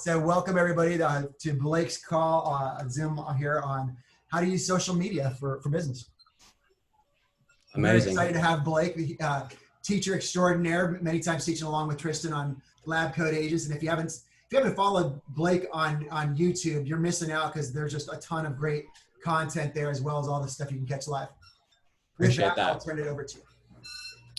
So welcome everybody to Blake's call, Zoom here on how to use social media for business. I'm very excited to have Blake, teacher extraordinaire, many times teaching along with Tristan on Lab Code Agents. And if you haven't followed Blake on YouTube, you're missing out because there's just a ton of great content there, as well as all the stuff you can catch live. Appreciate that. I'll turn it over to you.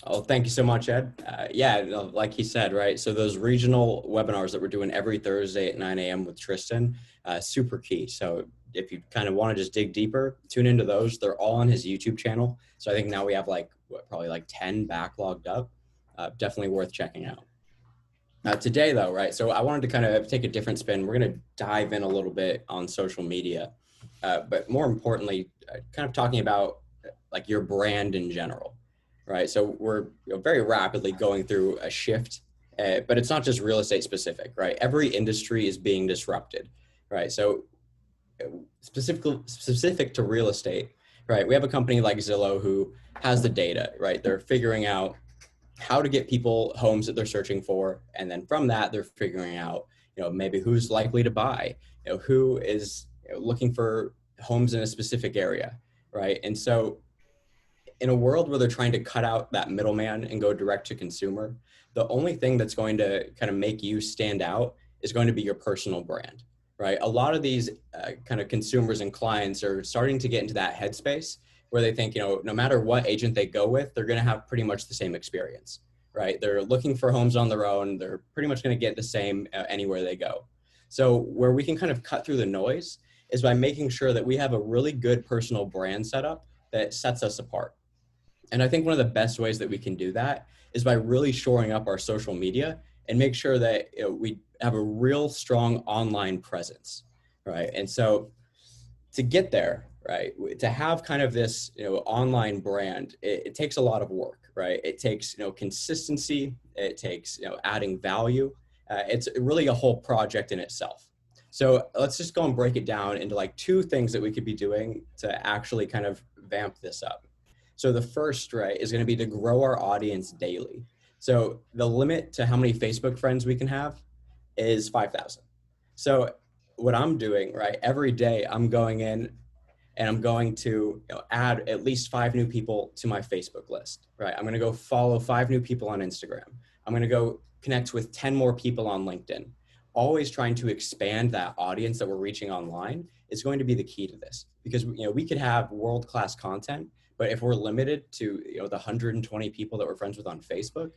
Oh, thank you so much, Ed. Yeah, like he said, right? So those regional webinars that we're doing every Thursday at 9 a.m. with Tristan, super key. So if you kind of want to just dig deeper, tune into those. They're all on his YouTube channel. So I think now we have probably 10 backlogged up. Definitely worth checking out. Today though, right? So I wanted to kind of take a different spin. We're going to dive in a little bit on social media, but more importantly, kind of talking about like your brand in general. Right. So we're very rapidly going through a shift, but it's not just real estate specific, right? Every industry is being disrupted, right? So specific to real estate, right? We have a company like Zillow who has the data, right? They're figuring out how to get people homes that they're searching for. And then from that, they're figuring out, maybe who's likely to buy, who is looking for homes in a specific area, right? And so in a world where they're trying to cut out that middleman and go direct to consumer, the only thing that's going to kind of make you stand out is going to be your personal brand, right? A lot of these kind of consumers and clients are starting to get into that headspace where they think, no matter what agent they go with, they're going to have pretty much the same experience, right? They're looking for homes on their own. They're pretty much going to get the same anywhere they go. So where we can kind of cut through the noise is by making sure that we have a really good personal brand setup that sets us apart. And I think one of the best ways that we can do that is by really shoring up our social media and make sure that we have a real strong online presence, right? And so to get there, right, to have kind of this online brand, it takes a lot of work, right? It takes consistency, it takes adding value. It's really a whole project in itself. So let's just go and break it down into like two things that we could be doing to actually kind of vamp this up. So the first, right, is going to be to grow our audience daily. So the limit to how many Facebook friends we can have is 5,000. So what I'm doing, right, every day I'm going in and I'm going to add at least 5 new people to my Facebook list, right? I'm going to go follow 5 new people on Instagram. I'm going to go connect with 10 more people on LinkedIn. Always trying to expand that audience that we're reaching online is going to be the key to this, because we could have world-class content, but if we're limited to the 120 people that we're friends with on Facebook,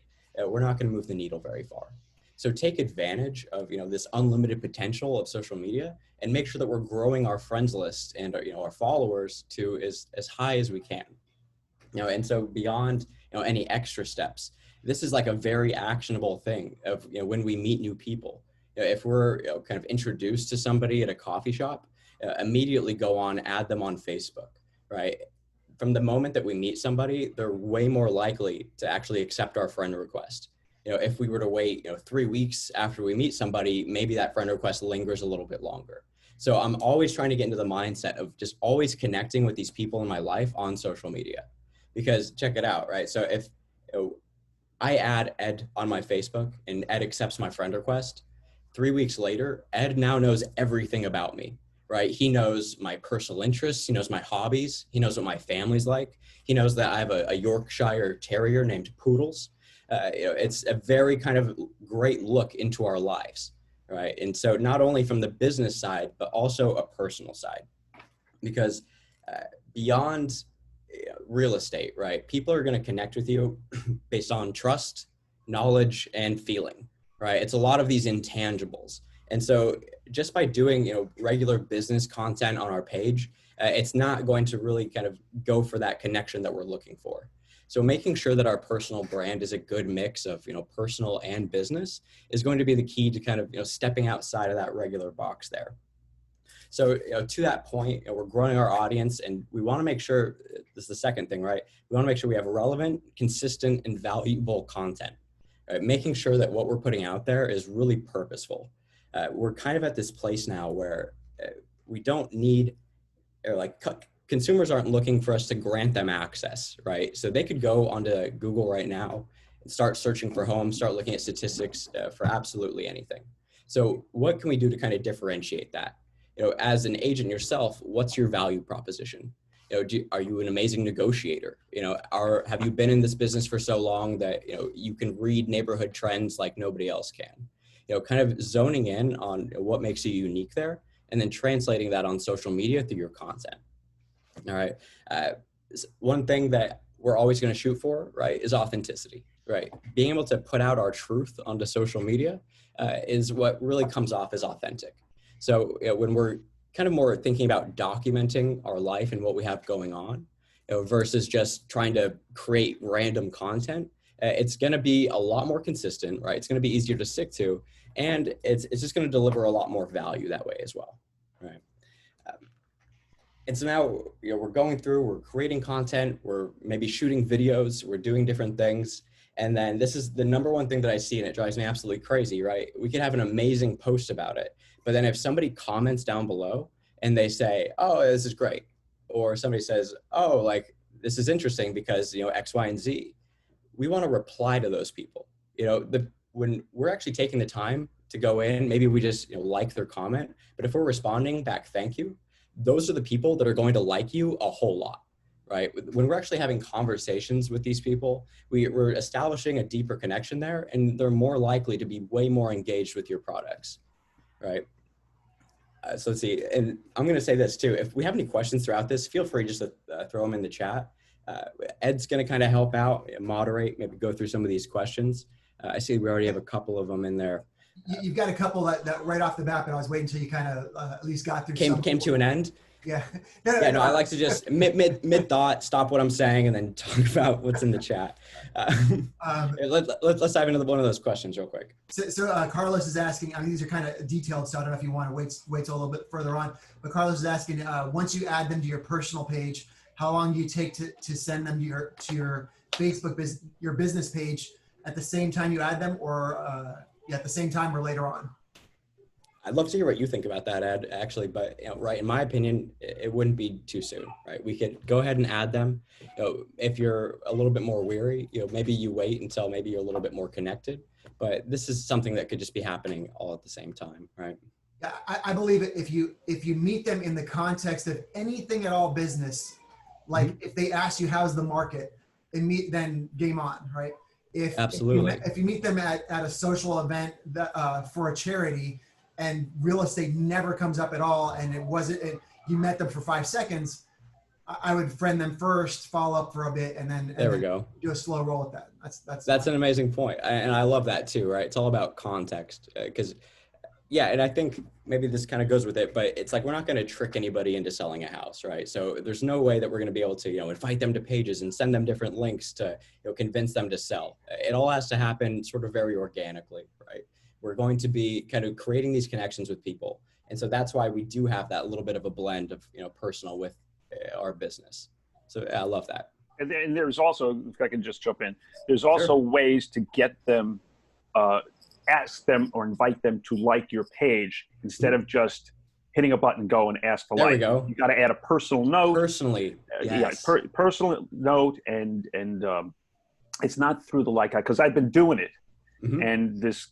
we're not going to move the needle very far. So take advantage of this unlimited potential of social media and make sure that we're growing our friends list and our followers to as high as we can. And so beyond any extra steps, this is like a very actionable thing of when we meet new people. If we're kind of introduced to somebody at a coffee shop, immediately go on, add them on Facebook, right? From the moment that we meet somebody, they're way more likely to actually accept our friend request. If we were to wait 3 weeks after we meet somebody, maybe that friend request lingers a little bit longer. So I'm always trying to get into the mindset of just always connecting with these people in my life on social media, because check it out, right? So if I add Ed on my Facebook and Ed accepts my friend request, 3 weeks later, Ed now knows everything about me. Right? He knows my personal interests. He knows my hobbies. He knows what my family's like. He knows that I have a Yorkshire Terrier named Poodles. It's a very kind of great look into our lives, right? And so not only from the business side, but also a personal side, because beyond real estate, right? People are going to connect with you based on trust, knowledge, and feeling, right? It's a lot of these intangibles. And so just by doing, regular business content on our page, it's not going to really kind of go for that connection that we're looking for. So making sure that our personal brand is a good mix of, personal and business is going to be the key to kind of, stepping outside of that regular box there. So to that point, we're growing our audience, and we want to make sure, this is the second thing, right? We want to make sure we have relevant, consistent, and valuable content, right? Making sure that what we're putting out there is really purposeful. We're kind of at this place now where we don't need, consumers aren't looking for us to grant them access, right? So they could go onto Google right now and start searching for homes, start looking at statistics for absolutely anything. So what can we do to kind of differentiate that? As an agent yourself, what's your value proposition? Are you an amazing negotiator? Have you been in this business for so long that, you can read neighborhood trends like nobody else can? Kind of zoning in on what makes you unique there, and then translating that on social media through your content. All right. One thing that we're always going to shoot for, right, is authenticity, right? Being able to put out our truth onto social media is what really comes off as authentic. So when we're kind of more thinking about documenting our life and what we have going on, versus just trying to create random content, it's going to be a lot more consistent, right? It's going to be easier to stick to, and it's just going to deliver a lot more value that way as well, right? And so now, we're going through, we're creating content, we're maybe shooting videos, we're doing different things. And then this is the number one thing that I see, and it drives me absolutely crazy, right? We could have an amazing post about it, but then if somebody comments down below and they say, oh, this is great, or somebody says, oh, like, this is interesting because, X, Y, and Z, we want to reply to those people. When we're actually taking the time to go in, maybe we just like their comment, but if we're responding back, thank you, those are the people that are going to like you a whole lot, right? When we're actually having conversations with these people, we're establishing a deeper connection there, and they're more likely to be way more engaged with your products, right? So let's see, and I'm going to say this too. If we have any questions throughout this, feel free just to throw them in the chat. Ed's going to kind of help out, moderate, maybe go through some of these questions. I see we already have a couple of them in there. You've got a couple that right off the bat, but I was waiting until you kind of at least got through. Came to an end. Yeah. No, I like to just mid thought, stop what I'm saying, and then talk about what's in the chat. Let's dive into one of those questions real quick. So Carlos is asking, I mean, these are kind of detailed, so I don't know if you want to wait till a little bit further on, but Carlos is asking, once you add them to your personal page, how long do you take to send them to your Facebook your business page at the same time you add them, or at the same time or later on? I'd love to hear what you think about that, Ed, actually, but right, in my opinion, it wouldn't be too soon, right? We could go ahead and add them. If you're a little bit more weary, maybe you wait until maybe you're a little bit more connected, but this is something that could just be happening all at the same time, right? Yeah, I believe it. If you meet them in the context of anything at all business, like if they ask you how's the market, then game on, right? Absolutely. If you meet them at a social event for a charity, and real estate never comes up at all, and you met them for 5 seconds, I would friend them first, follow up for a bit, and then we go. Do a slow roll with that. That's an amazing point, and I love that too, right? It's all about context, because and I think maybe this kind of goes with it, but it's like we're not going to trick anybody into selling a house, right? So there's no way that we're going to be able to invite them to pages and send them different links to convince them to sell. It all has to happen sort of very organically, right? We're going to be kind of creating these connections with people. And so that's why we do have that little bit of a blend of, personal with our business. So I love that. And there's also, if I can just jump in, there's also ways to get them, ask them or invite them to like your page instead of just hitting a button, go and ask for like. There we go. You got to add a personal note. Personally, yes. Personal note, and it's not through the like, because I've been doing it. And this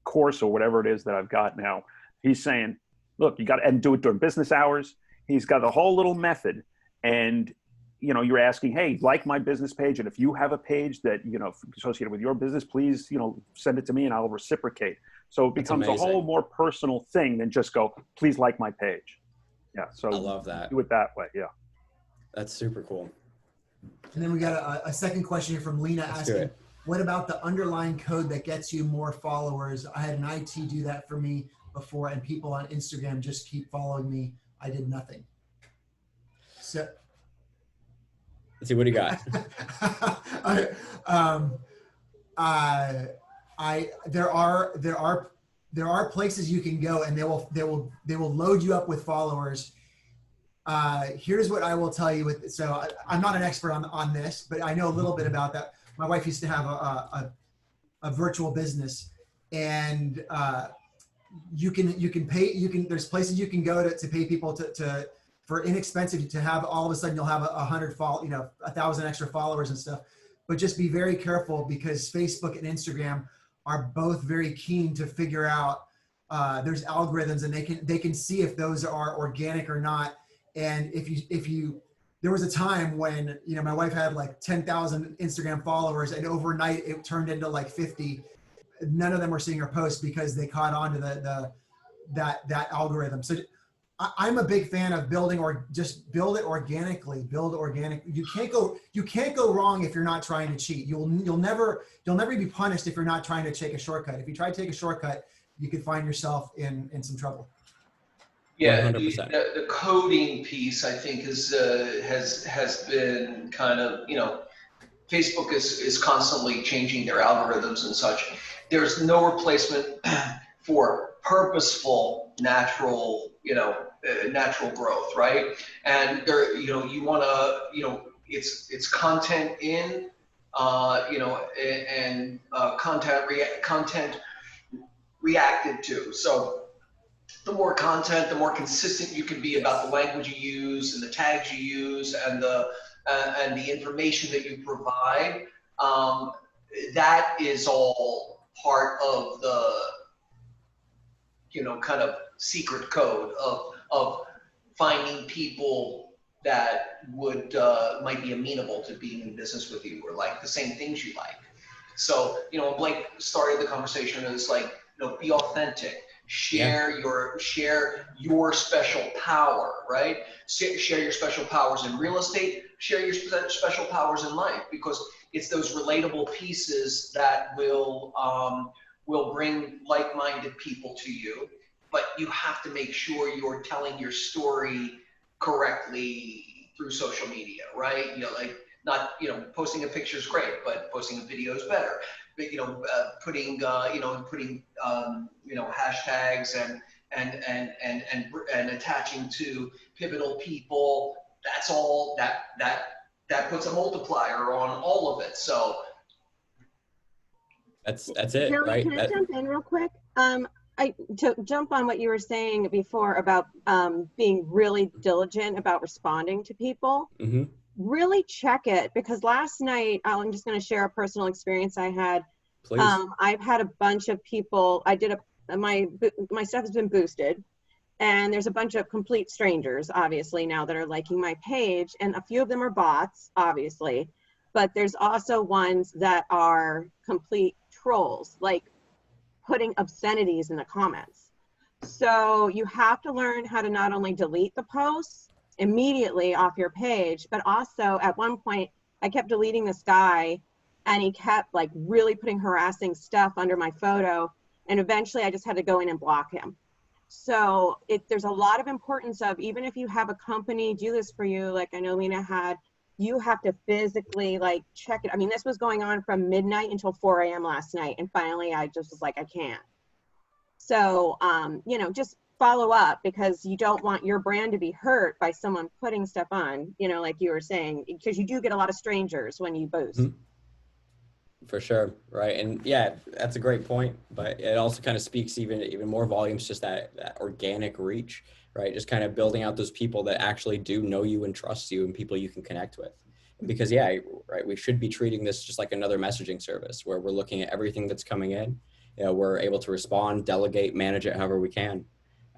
course or whatever it is that I've got now, he's saying, look, you got to do it during business hours. He's got a whole little method, and you're asking, hey, like my business page, and if you have a page that associated with your business, please send it to me and I'll reciprocate. So it becomes a whole more personal thing than just go, please like my page. So I love that. Do it that way. That's super cool. And then we got a second question here from Lena asking, what about the underlying code that gets you more followers? I had an IT do that for me before, and people on Instagram just keep following me. I did nothing. So let's see, what do you got? There are places you can go, and they will load you up with followers. Here's what I will tell you so I'm not an expert on this, but I know a little bit about that. My wife used to have a virtual business, and there's places you can go to pay people for inexpensive to have, all of a sudden you'll have 1,000 extra followers and stuff. But just be very careful, because Facebook and Instagram are both very keen to figure out there's algorithms, and they can see if those are organic or not. And if you there was a time when, you know, my wife had like 10,000 Instagram followers, and overnight it turned into like 50. None of them were seeing her posts because they caught on to that algorithm. So I'm a big fan of building, or just build it organically. Build organic. You can't go wrong if you're not trying to cheat. You'll never be punished if you're not trying to take a shortcut. If you try to take a shortcut, you could find yourself in some trouble. Yeah, 100%. the coding piece, I think, has been kind of, you know, Facebook is constantly changing their algorithms and such. There's no replacement for purposeful, natural, natural growth, right? And there, you want to, it's content in, and content reacted to. So the more content, the more consistent you can be about the language you use and the tags you use and the information that you provide. That is all part of the, kind of secret code of finding people that would might be amenable to being in business with you or like the same things you like. So, Blake started the conversation as like, be authentic. Share your special power, right? Share your special powers in real estate, share your special powers in life, because it's those relatable pieces that will bring like-minded people to you. But you have to make sure you're telling your story correctly through social media, right? Posting a picture is great, but posting a video is better. But, putting hashtags and attaching to pivotal people, that's all that puts a multiplier on all of it. So that's it, Joey, right? Can I jump in real quick? To jump on what you were saying before about being really diligent about responding to people. Mm-hmm. Really check it, because last night, I'm just going to share a personal experience I had. Please. I've had a bunch of people. My stuff has been boosted, and there's a bunch of complete strangers, obviously, now that are liking my page, and a few of them are bots, obviously, but there's also ones that are complete trolls, like putting obscenities in the comments. So you have to learn how to not only delete the posts immediately off your page, but also at one point I kept deleting this guy, and he kept like really putting harassing stuff under my photo, and eventually I just had to go in and block him. So there's a lot of importance of, even if you have a company do this for you, like I know Lena had, you have to physically like check it. I mean, this was going on from midnight until 4 a.m. last night, and finally I just was like, I can't. So just follow up, because you don't want your brand to be hurt by someone putting stuff on, like you were saying, because you do get a lot of strangers when you boost. Mm-hmm. For sure, right? And yeah, that's a great point, but it also kind of speaks even more volumes, just that organic reach, right? Just kind of building out those people that actually do know you and trust you, and people you can connect with. Because right, we should be treating this just like another messaging service, where we're looking at everything that's coming in. We're able to respond, delegate, manage it however we can.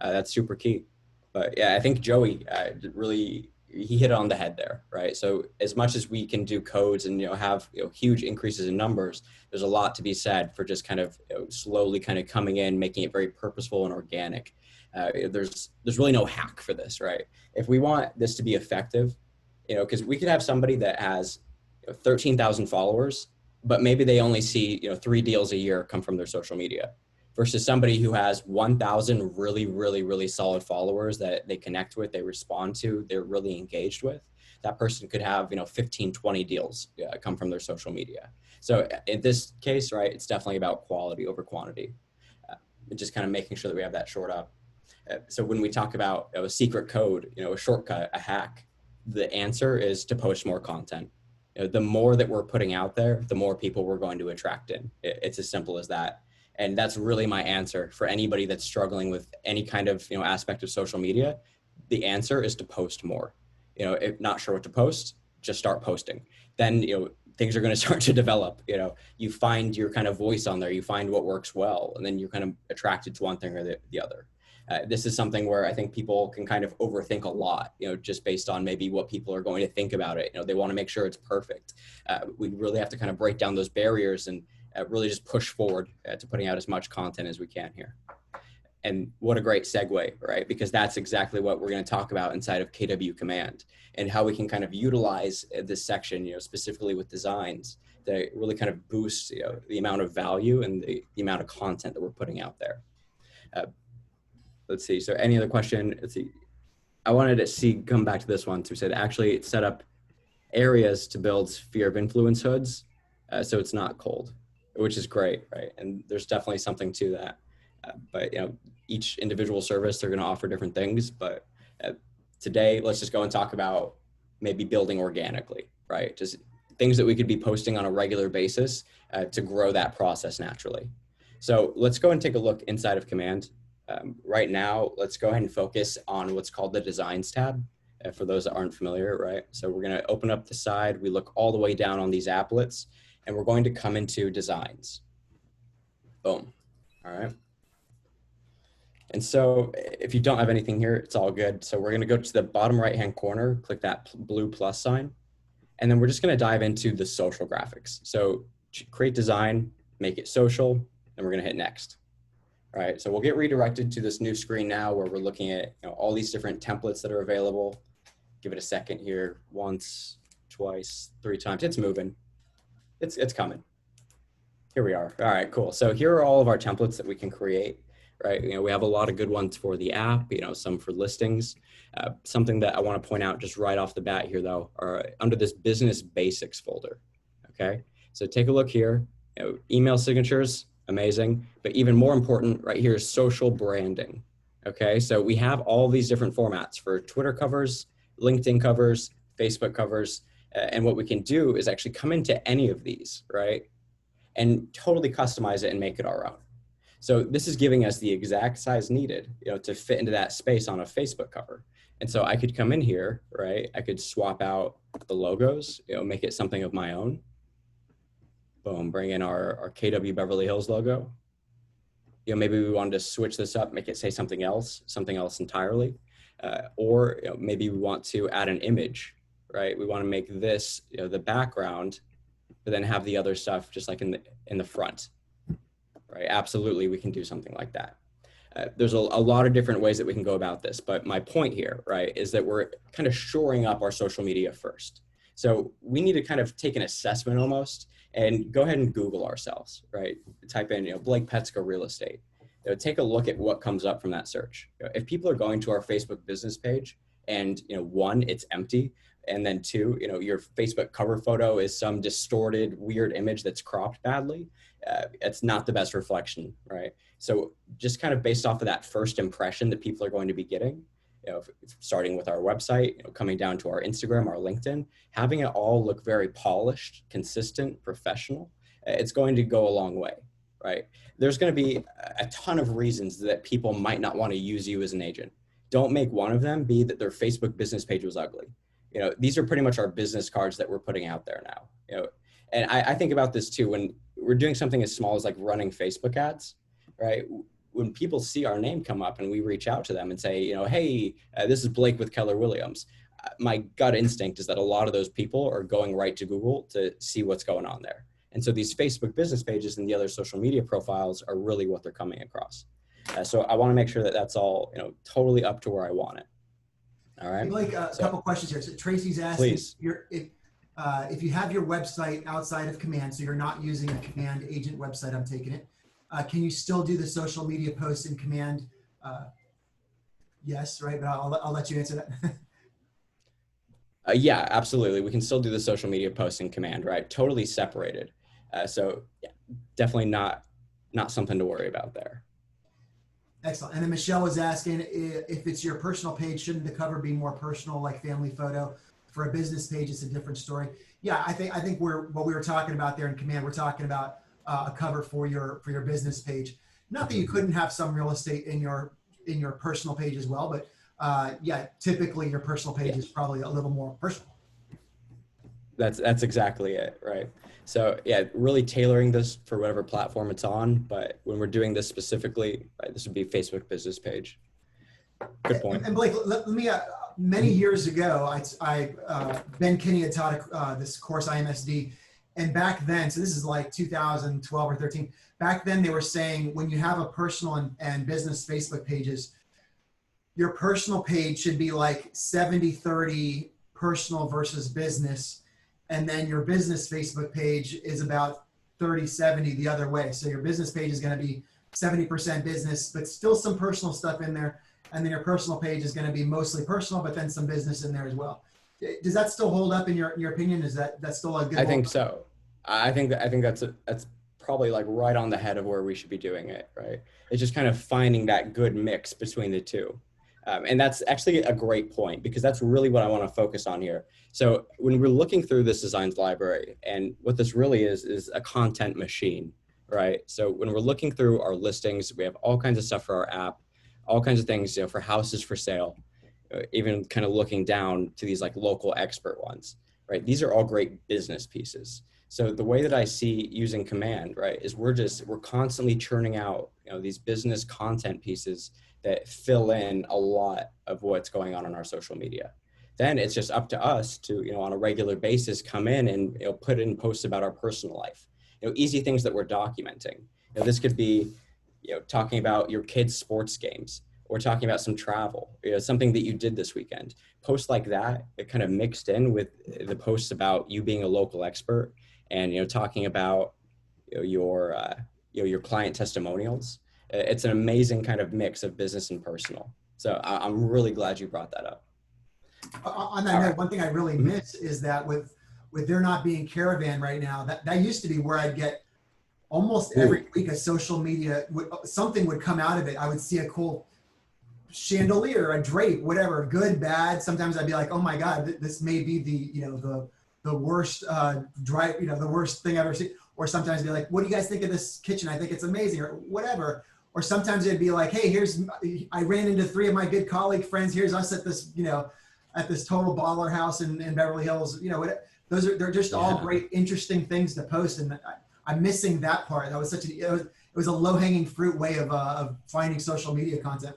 That's super key. But yeah, I think Joey he hit it on the head there, right? So as much as we can do codes and have huge increases in numbers, there's a lot to be said for just kind of slowly kind of coming in, making it very purposeful and organic. There's really no hack for this, right? If we want this to be effective, because we could have somebody that has 13,000 followers, but maybe they only see 3 deals a year come from their social media, versus somebody who has 1,000 really, really, really solid followers that they connect with, they respond to, they're really engaged with. That person could have 15, 20 deals come from their social media. So in this case, right, it's definitely about quality over quantity. Just kind of making sure that we have that shored up. So when we talk about a secret code, a shortcut, a hack, the answer is to post more content. The more that we're putting out there, the more people we're going to attract in. It's as simple as that. And that's really my answer for anybody that's struggling with any kind of aspect of social media. The answer is to post more. If not sure what to post, just start posting. Then things are going to start to develop. You know, you find your kind of voice on there, you find what works well, and then you're kind of attracted to one thing or the other. This is something where I think people can kind of overthink a lot, you know, just based on maybe what people are going to think about it. You know, they want to make sure it's perfect. We really have to kind of break down those barriers and really just push forward to putting out as much content as we can here. And what a great segue, right? Because that's exactly what we're going to talk about inside of KW Command, and how we can kind of utilize this section, you know, specifically with designs, to really kind of boost, you know, the amount of value and the amount of content that we're putting out there. Let's see. So any other question? Let's see. I wanted to come back to this one. So we said actually set up areas to build sphere of influence hoods, so it's not cold, which is great, right? And there's definitely something to that. But you know, each individual service, they're going to offer different things. But today, let's just go and talk about maybe building organically, right? Just things that we could be posting on a regular basis to grow that process naturally. So let's go and take a look inside of Command. Right now, let's go ahead and focus on what's called the Designs tab. For those that aren't familiar, right? So we're going to open up the side. We look all the way down on these applets, and we're going to come into Designs. Boom. All right. And so if you don't have anything here, it's all good. So we're going to go to the bottom right-hand corner, click that blue plus sign, and then we're just going to dive into the social graphics. So create design, make it social, and we're going to hit next. All right, so we'll get redirected to this new screen now where we're looking at, you know, all these different templates that are available. Give it a second here, once, twice, 3 times. It's moving. It's coming. Here we are. All right, cool. So here are all of our templates that we can create. Right, you know, we have a lot of good ones for the app, you know, some for listings. Something that I want to point out just right off the bat here, though, are under this business basics folder. Okay, so take a look here. You know, email signatures, amazing, but even more important, right here is social branding. Okay, so we have all these different formats for Twitter covers, LinkedIn covers, Facebook covers, and what we can do is actually come into any of these, right, and totally customize it and make it our own. So this is giving us the exact size needed, you know, to fit into that space on a Facebook cover. And so I could come in here, right? I could swap out the logos, you know, make it something of my own. Boom, bring in our KW Beverly Hills logo. You know, maybe we wanted to switch this up, make it say something else entirely. Or you know, maybe we want to add an image, right? We want to make this, you know, the background, but then have the other stuff just like in the front. Right, absolutely, we can do something like that. There's a lot of different ways that we can go about this, but my point here, right, is that we're kind of shoring up our social media first. So we need to kind of take an assessment almost and go ahead and Google ourselves, right? Type in, you know, Blake Petska real estate. You know, take a look at what comes up from that search. You know, if people are going to our Facebook business page and, you know, 1, it's empty, and then 2, you know, your Facebook cover photo is some distorted, weird image that's cropped badly, it's not the best reflection, right? So just kind of based off of that first impression that people are going to be getting, you know, starting with our website, you know, coming down to our Instagram, our LinkedIn, having it all look very polished, consistent, professional, it's going to go a long way, right? There's going to be a ton of reasons that people might not want to use you as an agent. Don't make one of them be that their Facebook business page was ugly. You know, these are pretty much our business cards that we're putting out there now, you know, and I think about this too, when we're doing something as small as like running Facebook ads, right? When people see our name come up and we reach out to them and say, you know, hey, this is Blake with Keller Williams. My gut instinct is that a lot of those people are going right to Google to see what's going on there. And so these Facebook business pages and the other social media profiles are really what they're coming across. So I want to make sure that that's all, you know, totally up to where I want it. All right. Blake, a couple questions here. So Tracy's asking, if you have your website outside of Command, so you're not using a Command agent website, I'm taking it, can you still do the social media posts in Command? Yes, right, but I'll let you answer that. Yeah, absolutely. We can still do the social media posts in Command, right? Totally separated. So yeah, definitely not something to worry about there. Excellent. And then Michelle was asking if it's your personal page, shouldn't the cover be more personal, like family photo? For a business page, it's a different story. Yeah, I think what we were talking about there in Command, we're talking about a cover for your business page. Not that you couldn't have some real estate in your personal page as well, but yeah, typically your personal page is probably a little more personal. That's exactly it, right? So yeah, really tailoring this for whatever platform it's on. But when we're doing this specifically, right, this would be Facebook business page. Good point. And Blake, let me, many years ago, Ben Kinney had taught this course, IMSD. And back then, so this is like 2012 or 13, back then they were saying when you have a personal and business Facebook pages, your personal page should be like 70-30 personal versus business. And then your business Facebook page is about 30-70 the other way. So your business page is going to be 70% business, but still some personal stuff in there. And then your personal page is going to be mostly personal, but then some business in there as well. Does that still hold up in your opinion? Is that's still a good? I think so. I think that's probably like right on the head of where we should be doing it, right? It's just kind of finding that good mix between the two. And that's actually a great point, because that's really what I want to focus on here. So when we're looking through this designs library, and what this really is a content machine, right? So when we're looking through our listings, we have all kinds of stuff for our app, all kinds of things, for houses for sale, even kind of looking down to these like local expert ones, right? These are all great business pieces. So the way that I see using Command, right, is we're constantly churning out, these business content pieces that fill in a lot of what's going on our social media. Then it's just up to us to, on a regular basis, come in and put in posts about our personal life, easy things that we're documenting. This could be, talking about your kids' sports games, or talking about some travel, something that you did this weekend. Posts like that, it kind of mixed in with the posts about you being a local expert, and talking about your client testimonials. It's an amazing kind of mix of business and personal. So I'm really glad you brought that up. On that note, one thing I really miss is that with there not being Caravan right now, that used to be where I'd get almost every week a social media, something would come out of it. I would see a cool chandelier, a drape, whatever, good, bad. Sometimes I'd be like, oh my God, this may be the worst the worst thing I've ever seen. Or sometimes I'd be like, what do you guys think of this kitchen? I think it's amazing, or whatever. Or sometimes it'd be like, hey, I ran into 3 of my good colleague friends. Here's us at this, at this total baller house in Beverly Hills. They're just all great, interesting things to post. And I'm missing that part. That was it was a low hanging fruit way of finding social media content.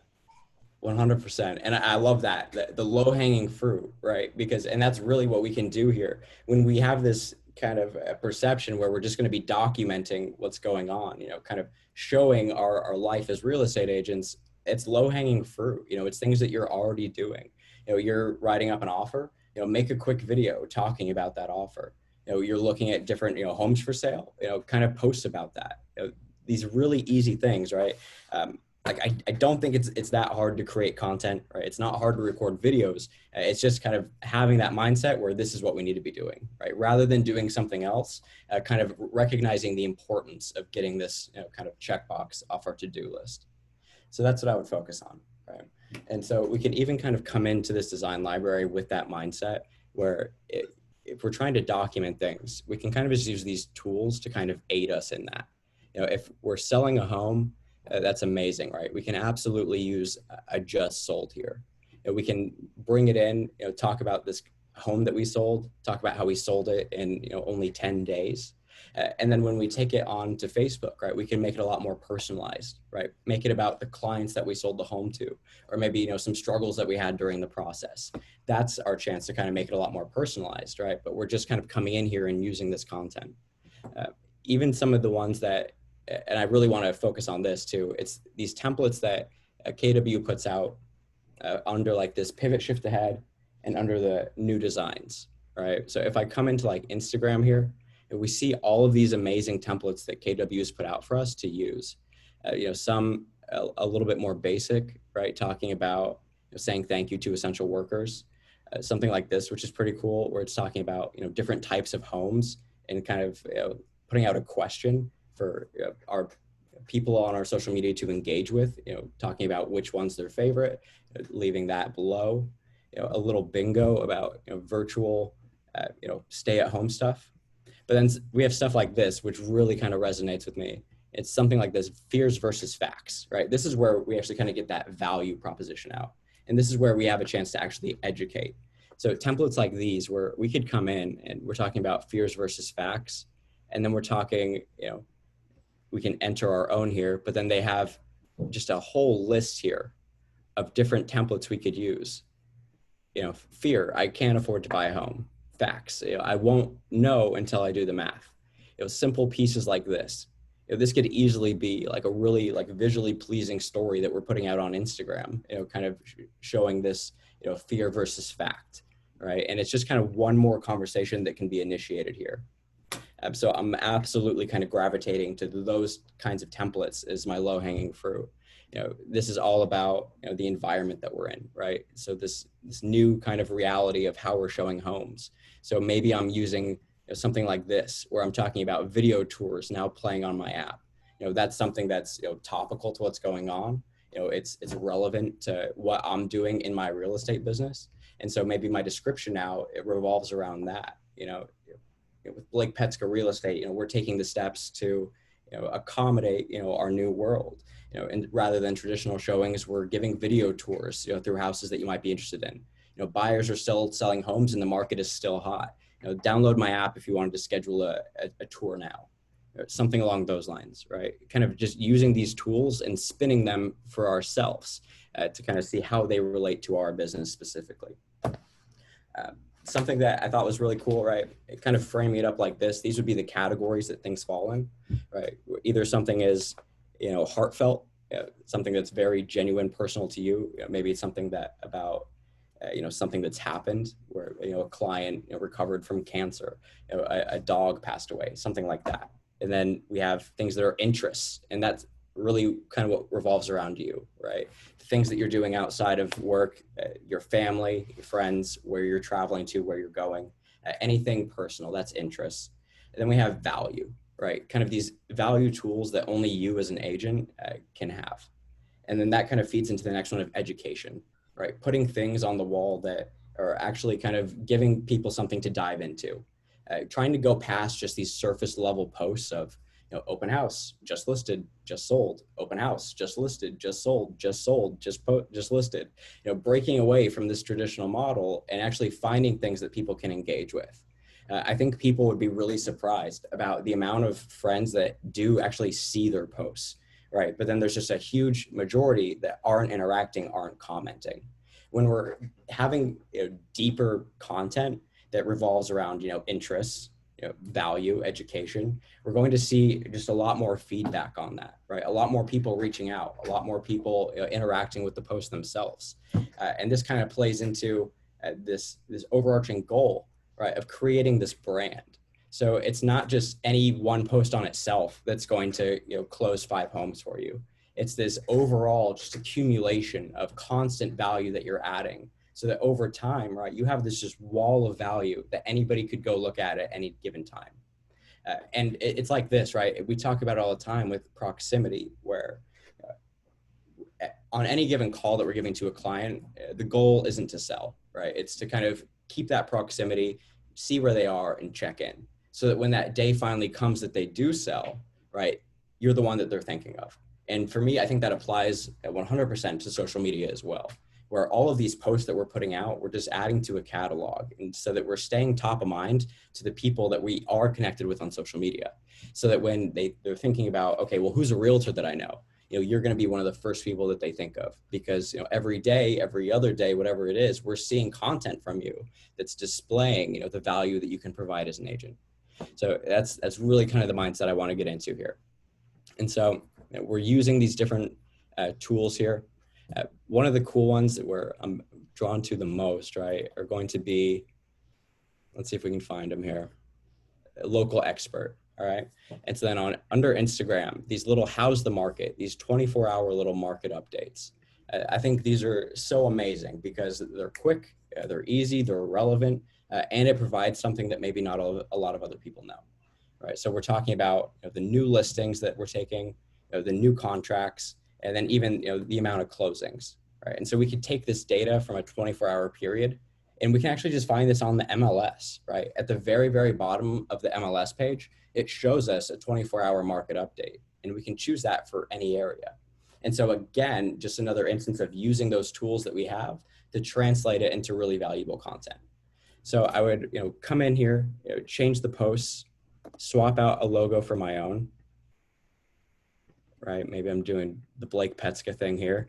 100%. And I love that, the low hanging fruit, right? And that's really what we can do here. When we have this kind of perception where we're just going to be documenting what's going on, kind of showing our life as real estate agents, it's low hanging fruit. It's things that you're already doing. You're writing up an offer, make a quick video talking about that offer. You're looking at different, homes for sale, kind of post about that. These really easy things, right? I don't think it's that hard to create content, right? It's not hard to record videos. It's just kind of having that mindset where this is what we need to be doing, right? Rather than doing something else, kind of recognizing the importance of getting this, kind of checkbox off our to-do list. So that's what I would focus on, right? And so we can even kind of come into this design library with that mindset where if we're trying to document things, we can kind of just use these tools to kind of aid us in that. If we're selling a home, that's amazing, right? We can absolutely use a just sold here. We can bring it in, talk about this home that we sold, talk about how we sold it in only 10 days. And then when we take it on to Facebook, right, we can make it a lot more personalized, right? Make it about the clients that we sold the home to, or maybe, some struggles that we had during the process. That's our chance to kind of make it a lot more personalized, right? But we're just kind of coming in here and using this content. Even some of the ones that, and I really want to focus on this too, it's these templates that KW puts out under like this pivot shift ahead and under the new designs, right? So if I come into like Instagram here, and we see all of these amazing templates that KW has put out for us to use. Some a little bit more basic, right? Talking about saying thank you to essential workers. Something like this, which is pretty cool, where it's talking about different types of homes and kind of putting out a question for our people on our social media to engage with. Talking about which one's their favorite, leaving that below. A little bingo about virtual, stay-at-home stuff. But then we have stuff like this, which really kind of resonates with me. It's something like this: fears versus facts, right? This is where we actually kind of get that value proposition out. And this is where we have a chance to actually educate. So templates like these, where we could come in and we're talking about fears versus facts, and then we're talking, we can enter our own here, but then they have just a whole list here of different templates we could use. Fear, I can't afford to buy a home. Facts, I won't know until I do the math. Simple pieces like this. This could easily be like a really like visually pleasing story that we're putting out on Instagram, kind of showing this, fear versus fact, right? And it's just kind of one more conversation that can be initiated here. So I'm absolutely kind of gravitating to those kinds of templates as my low hanging fruit. This is all about, the environment that we're in, right? So this new kind of reality of how we're showing homes. So maybe I'm using something like this, where I'm talking about video tours now playing on my app. That's something that's, topical to what's going on. It's relevant to what I'm doing in my real estate business. And so maybe my description now, it revolves around that. With Blake Petska Real Estate, we're taking the steps to, accommodate, our new world. And rather than traditional showings, we're giving video tours, through houses that you might be interested in. Buyers are still selling homes and the market is still hot. Download my app if you wanted to schedule a tour now, something along those lines, right? Kind of just using these tools and spinning them for ourselves to kind of see how they relate to our business specifically. Something that I thought was really cool, right? Kind of framing it up like this, these would be the categories that things fall in, right? Either something is, heartfelt, something that's very genuine, personal to you. Maybe it's something that about, something that's happened where, a client recovered from cancer, a dog passed away, something like that. And then we have things that are interests, and that's really kind of what revolves around you, right? Things that you're doing outside of work, your family, your friends, where you're traveling to, where you're going, anything personal, that's interests. And then we have value, right? Kind of these value tools that only you as an agent can have. And then that kind of feeds into the next one of education, right? Putting things on the wall that are actually kind of giving people something to dive into. Trying to go past just these surface level posts of, open house, just listed, just sold, open house, just listed, just sold, just listed, breaking away from this traditional model and actually finding things that people can engage with. I think people would be really surprised about the amount of friends that do actually see their posts, right? But then there's just a huge majority that aren't interacting, aren't commenting. When we're having deeper content that revolves around, interests, value, education, we're going to see just a lot more feedback on that, right? A lot more people reaching out, a lot more people interacting with the post themselves. And this kind of plays into this overarching goal, right, of creating this brand. So it's not just any one post on itself that's going to close 5 homes for you. It's this overall just accumulation of constant value that you're adding, so that over time, right, you have this just wall of value that anybody could go look at any given time. And it's like this, right? We talk about it all the time with proximity, where on any given call that we're giving to a client, the goal isn't to sell, right? It's to kind of keep that proximity, see where they are, and check in, so that when that day finally comes that they do sell, right, you're the one that they're thinking of. And for me, I think that applies 100% to social media as well, where all of these posts that we're putting out, we're just adding to a catalog, and so that we're staying top of mind to the people that we are connected with on social media, so that when they're thinking about, okay, well, who's a realtor that I know? You're going to be one of the first people that they think of, because every day, every other day, whatever it is, we're seeing content from you that's displaying the value that you can provide as an agent. So that's really kind of the mindset I want to get into here. And so we're using these different tools here. One of the cool ones that I'm drawn to the most, right, are going to be, let's see if we can find them here, a local expert. All right. And so then under Instagram, these little how's the market, these 24-hour little market updates. I think these are so amazing because they're quick, they're easy, they're relevant, and it provides something that maybe not a lot of other people know. Right. So we're talking about the new listings that we're taking, the new contracts, and then even the amount of closings. Right. And so we could take this data from a 24-hour period, and we can actually just find this on the MLS, right? At the very, very bottom of the MLS page, it shows us a 24-hour market update, and we can choose that for any area. And so again, just another instance of using those tools that we have to translate it into really valuable content. So I would, come in here, change the posts, swap out a logo for my own, right? Maybe I'm doing the Blake Petska thing here.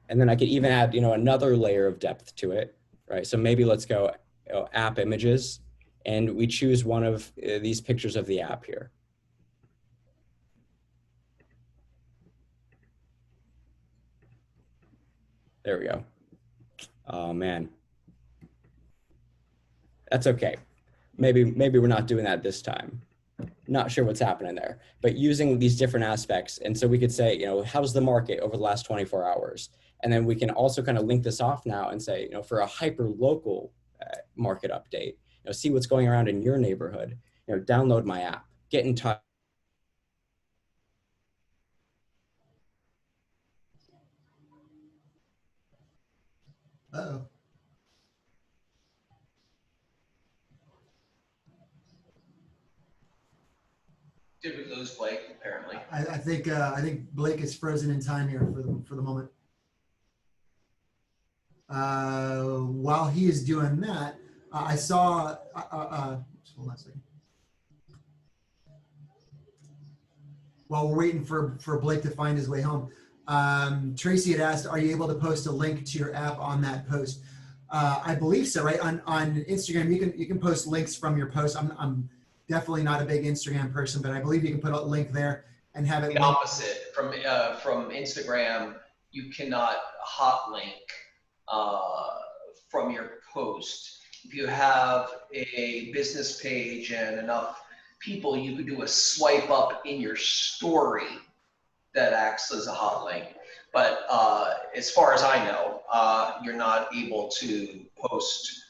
And then I could even add, another layer of depth to it, right? So maybe let's go app images, and we choose one of these pictures of the app here. There we go. Oh man, that's okay. Maybe we're not doing that this time. Not sure what's happening there, but using these different aspects. And so we could say, how's the market over the last 24 hours? And then we can also kind of link this off now and say, for a hyper local market update, see what's going around in your neighborhood, download my app, get in touch. Uh-oh. Did we lose Blake? Apparently. I think Blake is frozen in time here for the moment. While he is doing that, I saw. Hold on a second. While we're waiting for Blake to find his way home, Tracy had asked, "Are you able to post a link to your app on that post?" I believe so. Right on Instagram, you can post links from your post. I'm definitely not a big Instagram person, but I believe you can put a link there and have it. The opposite from Instagram, you cannot hot link from your post. If you have a business page and enough people, you could do a swipe up in your story that acts as a hot link. But as far as I know, you're not able to post.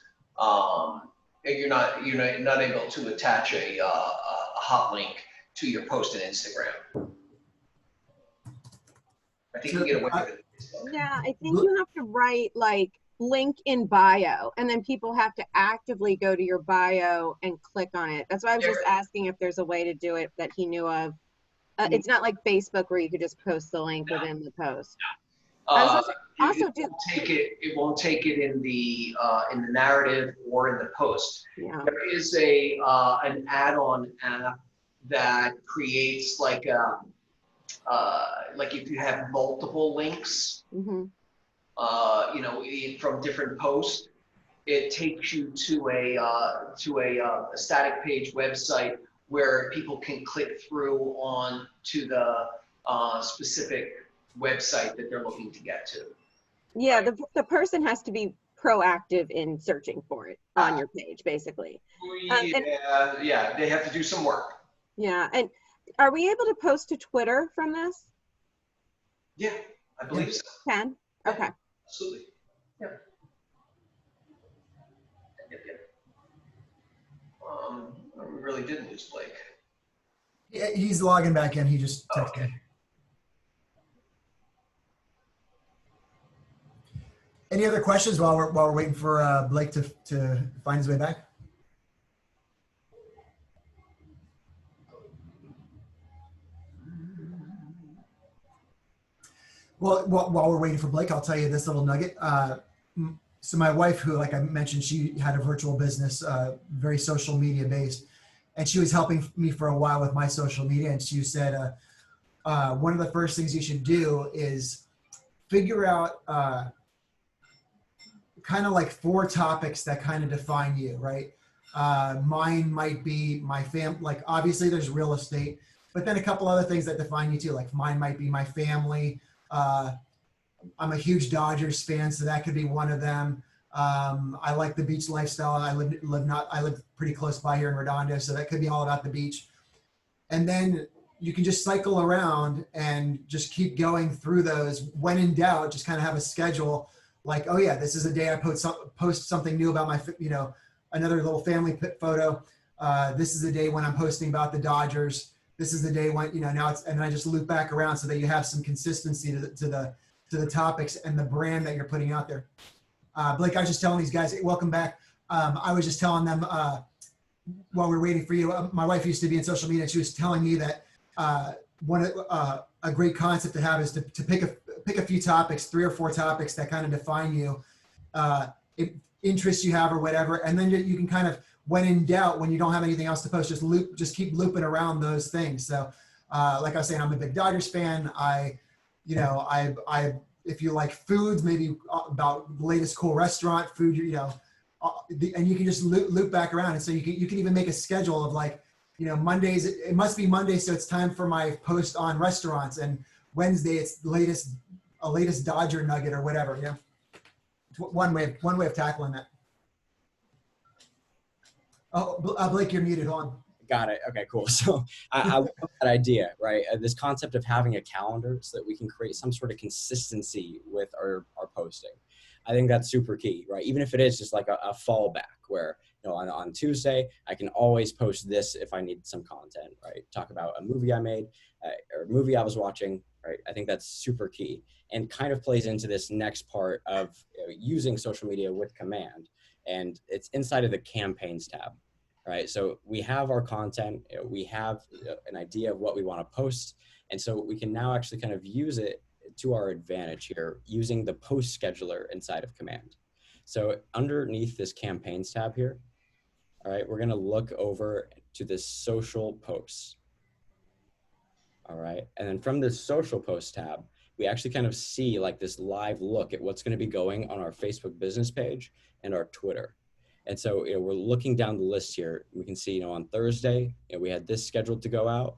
You're not able to attach a hot link to your post on Instagram. I think you get away with it. Yeah, I think you have to write like link in bio, and then people have to actively go to your bio and click on it. That's why I was just asking if there's a way to do it that he knew of. It's not like Facebook where you could just post the link within the post. It won't take it in the narrative or in the post. Yeah. There is an add-on app that creates like if you have multiple links, Mm-hmm. From different posts, it takes you to a static page website where people can click through on to the specific website that they're looking to get to. Yeah, the person has to be proactive in searching for it on your page, basically. Yeah, they have to do some work. Yeah, and are we able to post to Twitter from this? Yeah, I believe so. Can? Okay. Absolutely. Yeah. We really did lose Blake. Yeah, he's logging back in. He just texted me. Any other questions while we're waiting for Blake to find his way back? Well, while we're waiting for Blake, I'll tell you this little nugget. So my wife, who, like I mentioned, she had a virtual business, very social media based, and she was helping me for a while with my social media. And she said, one of the first things you should do is figure out kind of like 4 topics that kind of define you, right? Mine might be my family, like obviously there's real estate, but then a couple other things that define you too. Like mine might be my family. I'm a huge Dodgers fan, so that could be one of them. I like the beach lifestyle. I live pretty close by here in Redondo, so that could be all about the beach. And then you can just cycle around and just keep going through those. When in doubt, just kind of have a schedule. Like, oh yeah, this is a day I post something new about my, another little family photo. This is the day when I'm posting about the Dodgers. This is the day when, now it's, and I just loop back around so that you have some consistency to the topics and the brand that you're putting out there. Blake, I was just telling these guys, hey, welcome back. I was just telling them while we're waiting for you, my wife used to be in social media, and she was telling me that a great concept to have is to pick a few topics, 3 or 4 topics that kind of define you, interests you have or whatever, and then you can kind of, when in doubt, when you don't have anything else to post, just keep looping around those things. So like I was saying, I'm a big Dodgers fan. If you like foods, maybe about the latest cool restaurant food, and you can just loop back around. And so you can even make a schedule of like, Mondays, it must be Monday, so it's time for my post on restaurants, and Wednesday it's a latest Dodger nugget or whatever. Yeah, one way of tackling that. Oh, Blake, you're muted. Hold on. Got it. Okay, cool. So I love that idea, right? This concept of having a calendar so that we can create some sort of consistency with our posting. I think that's super key, right? Even if it is just like a fallback where, on Tuesday, I can always post this if I need some content, right? Talk about a movie I made or a movie I was watching, right? I think that's super key and kind of plays into this next part of using social media with command. And it's inside of the campaigns tab, right? So we have our content, we have an idea of what we want to post. And so we can now actually kind of use it to our advantage here using the post scheduler inside of command. So underneath this campaigns tab here, all right, we're going to look over to this social posts. All right. And then from this social post tab, we actually kind of see like this live look at what's going to be going on our Facebook business page and our Twitter. And so we're looking down the list here. We can see, on Thursday, we had this scheduled to go out.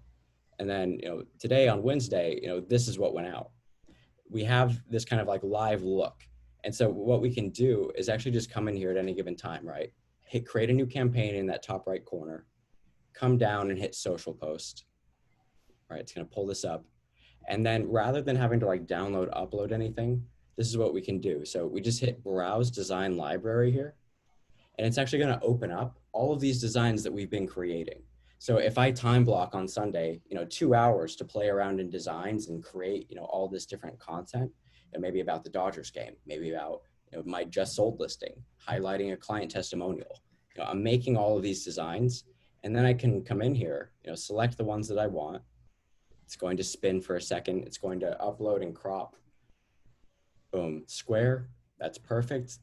And then, today on Wednesday, this is what went out. We have this kind of like live look. And so what we can do is actually just come in here at any given time, right? Create a new campaign in that top right corner, come down and hit social post, right? It's going to pull this up. And then rather than having to like download, upload anything, this is what we can do. So we just hit browse design library here, and it's actually going to open up all of these designs that we've been creating. So if I time block on Sunday, 2 hours to play around in designs and create, all this different content, maybe about the Dodgers game, maybe about my just sold listing, highlighting a client testimonial. I'm making all of these designs, and then I can come in here, select the ones that I want. It's going to spin for a second. It's going to upload and crop. Boom, square. That's perfect.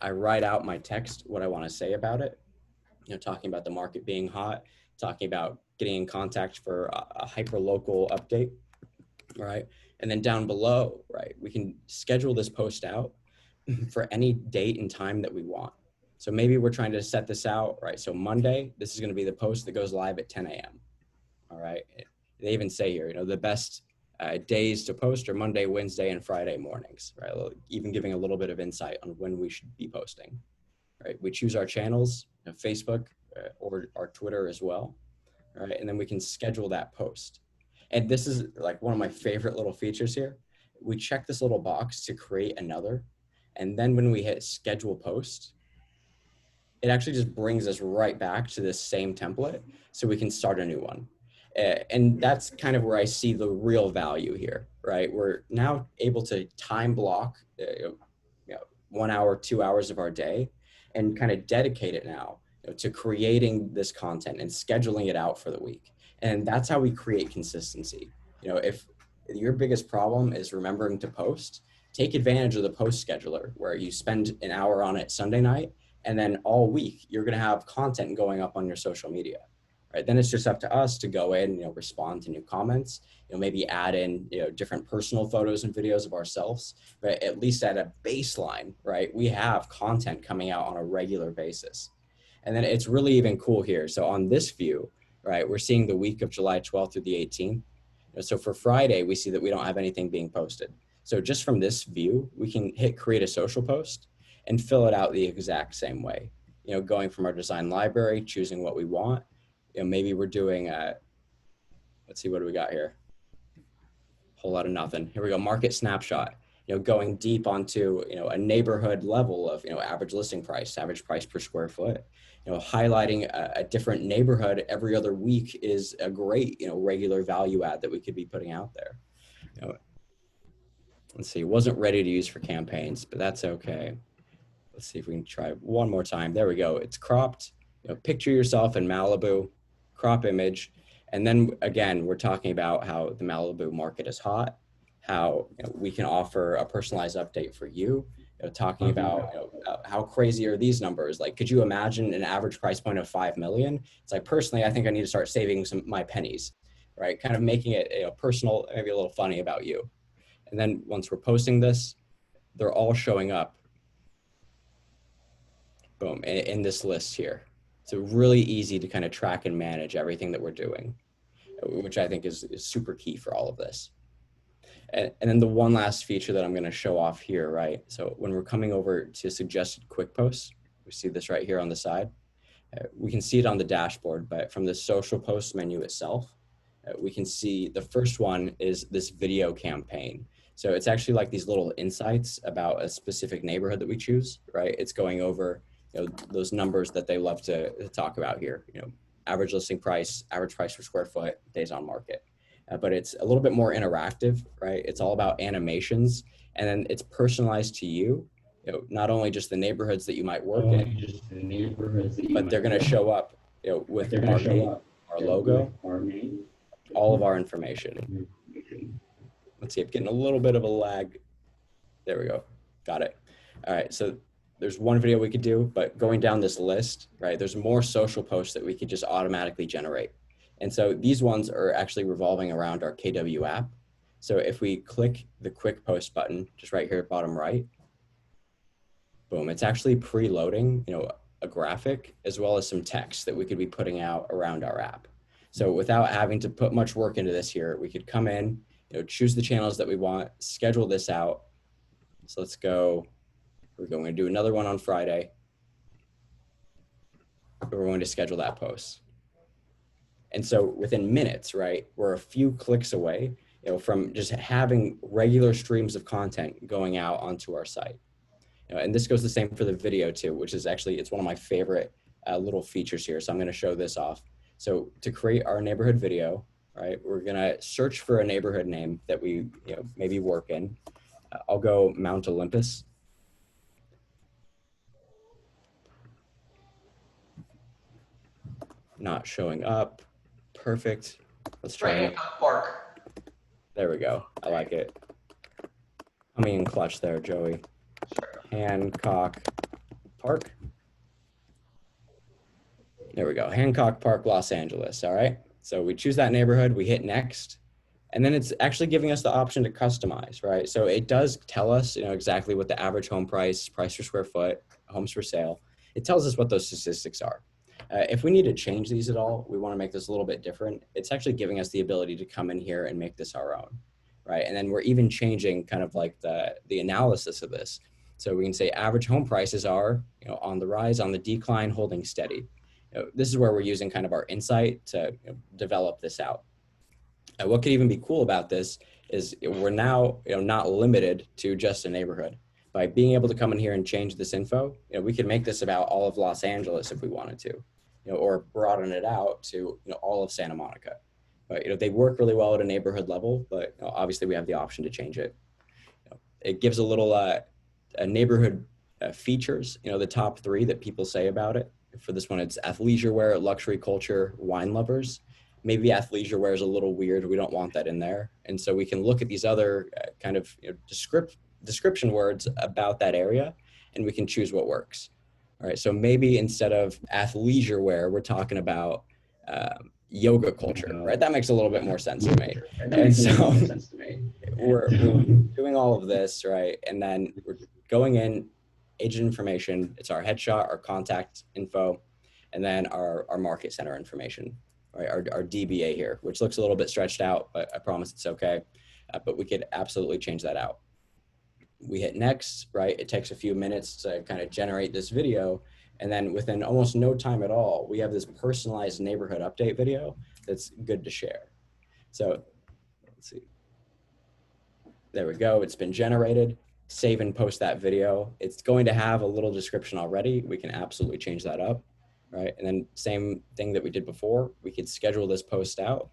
I write out my text, what I want to say about it. Talking about the market being hot, talking about getting in contact for a hyper-local update, right? And then down below, right, we can schedule this post out for any date and time that we want. So maybe we're trying to set this out, right? So Monday, this is going to be the post that goes live at 10 a.m. All right. They even say here, the best days to post are Monday, Wednesday, and Friday mornings, right? Even giving a little bit of insight on when we should be posting, right? We choose our channels, Facebook or our Twitter as well, right? And then we can schedule that post. And this is like one of my favorite little features here. We check this little box to create another. And then when we hit schedule post, it actually just brings us right back to this same template so we can start a new one. And that's kind of where I see the real value here, right? We're now able to time block 1 hour, 2 hours of our day and kind of dedicate it now to creating this content and scheduling it out for the week. And that's how we create consistency. If your biggest problem is remembering to post, take advantage of the post scheduler where you spend an hour on it Sunday night, and then all week you're going to have content going up on your social media, right? Then it's just up to us to go in, respond to new comments, maybe add in, different personal photos and videos of ourselves, but at least at a baseline, right? We have content coming out on a regular basis. And then it's really even cool here. So on this view, right, we're seeing the week of July 12th through the 18th. So for Friday, we see that we don't have anything being posted. So just from this view, we can hit create a social post and fill it out the exact same way. Going from our design library, choosing what we want. Maybe we're doing let's see, what do we got here? Whole lot of nothing. Here we go, market snapshot. Going deep onto, a neighborhood level of, average listing price, average price per square foot. Highlighting a different neighborhood every other week is a great, regular value add that we could be putting out there. Let's see, wasn't ready to use for campaigns, but that's okay. Let's see if we can try one more time. There we go. It's cropped. Picture yourself in Malibu, crop image. And then again, we're talking about how the Malibu market is hot, how we can offer a personalized update for you, talking about how crazy are these numbers? Like, could you imagine an average price point of 5 million? It's like, personally, I think I need to start saving my pennies, right? Kind of making it personal, maybe a little funny about you. And then once we're posting this, they're all showing up, boom, in this list here. So really easy to kind of track and manage everything that we're doing, which I think is super key for all of this. And then the one last feature that I'm going to show off here, right? So when we're coming over to suggested quick posts, we see this right here on the side. We can see it on the dashboard, but from the social posts menu itself, we can see the first one is this video campaign. So it's actually like these little insights about a specific neighborhood that we choose, right? It's going over those numbers that they love to talk about here, average listing price, average price per square foot, days on market. But it's a little bit more interactive, right? It's all about animations, and then it's personalized to you. Not only just the neighborhoods that you might work in, but they're going to show up, with our name, our logo, all of our information. Let's see, I'm getting a little bit of a lag. There we go. Got it. All right. So there's one video we could do, but going down this list, right, there's more social posts that we could just automatically generate. And so these ones are actually revolving around our KW app. So if we click the quick post button, just right here at bottom right, boom, it's actually preloading, a graphic as well as some text that we could be putting out around our app. So without having to put much work into this here, we could come in, choose the channels that we want, schedule this out. So let's go, we're going to do another one on Friday. We're going to schedule that post. And so within minutes, right, we're a few clicks away, from just having regular streams of content going out onto our site. And this goes the same for the video too, which is actually, it's one of my favorite little features here. So I'm going to show this off. So to create our neighborhood video, right, we're going to search for a neighborhood name that we maybe work in. I'll go Mount Olympus. Not showing up. Perfect. Let's try it. Park. There we go. I like it. Coming in clutch there, Joey. Sure. Hancock Park. There we go. Hancock Park, Los Angeles. All right. So we choose that neighborhood. We hit next. And then it's actually giving us the option to customize, right? So it does tell us, exactly what the average home price per square foot, homes for sale. It tells us what those statistics are. If we need to change these at all, we want to make this a little bit different. It's actually giving us the ability to come in here and make this our own, right? And then we're even changing kind of like the analysis of this. So we can say average home prices are, on the rise, on the decline, holding steady. This is where we're using kind of our insight to develop this out. What could even be cool about this is we're now not limited to just a neighborhood. By being able to come in here and change this info, we could make this about all of Los Angeles if we wanted to, or broaden it out to all of Santa Monica. But they work really well at a neighborhood level, but obviously we have the option to change it. It gives a little a neighborhood features, the top 3 that people say about it. For this one, it's athleisure wear, luxury culture, wine lovers. Maybe athleisure wear is a little weird. We don't want that in there. And so we can look at these other kind of description words about that area, and we can choose what works. All right, so maybe instead of athleisure wear, we're talking about yoga culture, right? That makes a little bit more sense to me. And so we're doing all of this, right? And then we're going in, agent information, it's our headshot, our contact info, and then our market center information, right? Our DBA here, which looks a little bit stretched out, but I promise it's okay. But we could absolutely change that out. We hit next, right? It takes a few minutes to kind of generate this video. And then within almost no time at all, we have this personalized neighborhood update video that's good to share. So let's see. There we go. It's been generated. Save and post that video. It's going to have a little description already. We can absolutely change that up, right? And then same thing that we did before, we could schedule this post out.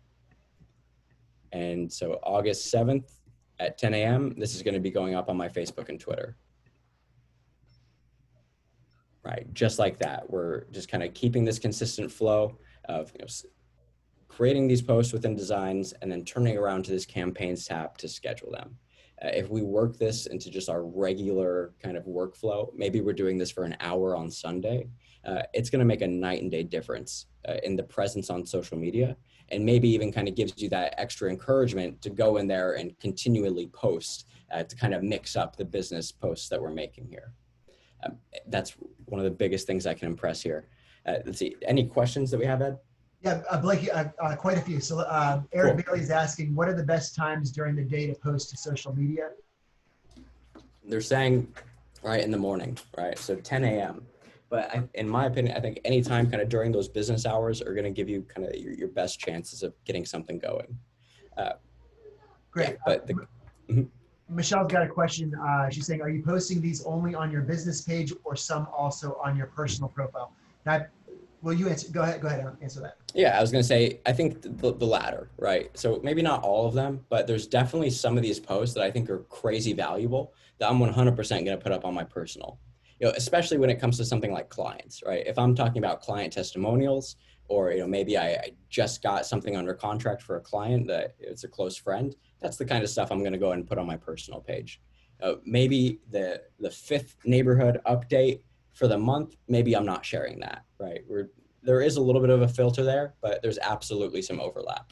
And so August 7th at 10 a.m., this is going to be going up on my Facebook and Twitter. Right, just like that. We're just kind of keeping this consistent flow of creating these posts within designs and then turning around to this campaigns tab to schedule them. If we work this into just our regular kind of workflow, maybe we're doing this for an hour on Sunday, it's going to make a night and day difference in the presence on social media, and maybe even kind of gives you that extra encouragement to go in there and continually post to kind of mix up the business posts that we're making here. That's one of the biggest things I can impress here. Let's see, any questions that we have, Ed? Yeah, Blake, quite a few. So Eric Cool. Bailey is asking, what are the best times during the day to post to social media? They're saying right in the morning, right? So 10 a.m. But in my opinion, I think any time kind of during those business hours are going to give you kind of your best chances of getting something going. Great. Yeah, Michelle's got a question. She's saying, are you posting these only on your business page or some also on your personal profile? Now, will you answer? Go ahead answer that. Yeah, I was going to say, I think the latter, right? So maybe not all of them, but there's definitely some of these posts that I think are crazy valuable that I'm 100% going to put up on my personal, especially when it comes to something like clients, right? If I'm talking about client testimonials, or, maybe I just got something under contract for a client that it's a close friend, that's the kind of stuff I'm going to go and put on my personal page. Maybe the fifth neighborhood update for the month, maybe I'm not sharing that, right? There is a little bit of a filter there, but there's absolutely some overlap.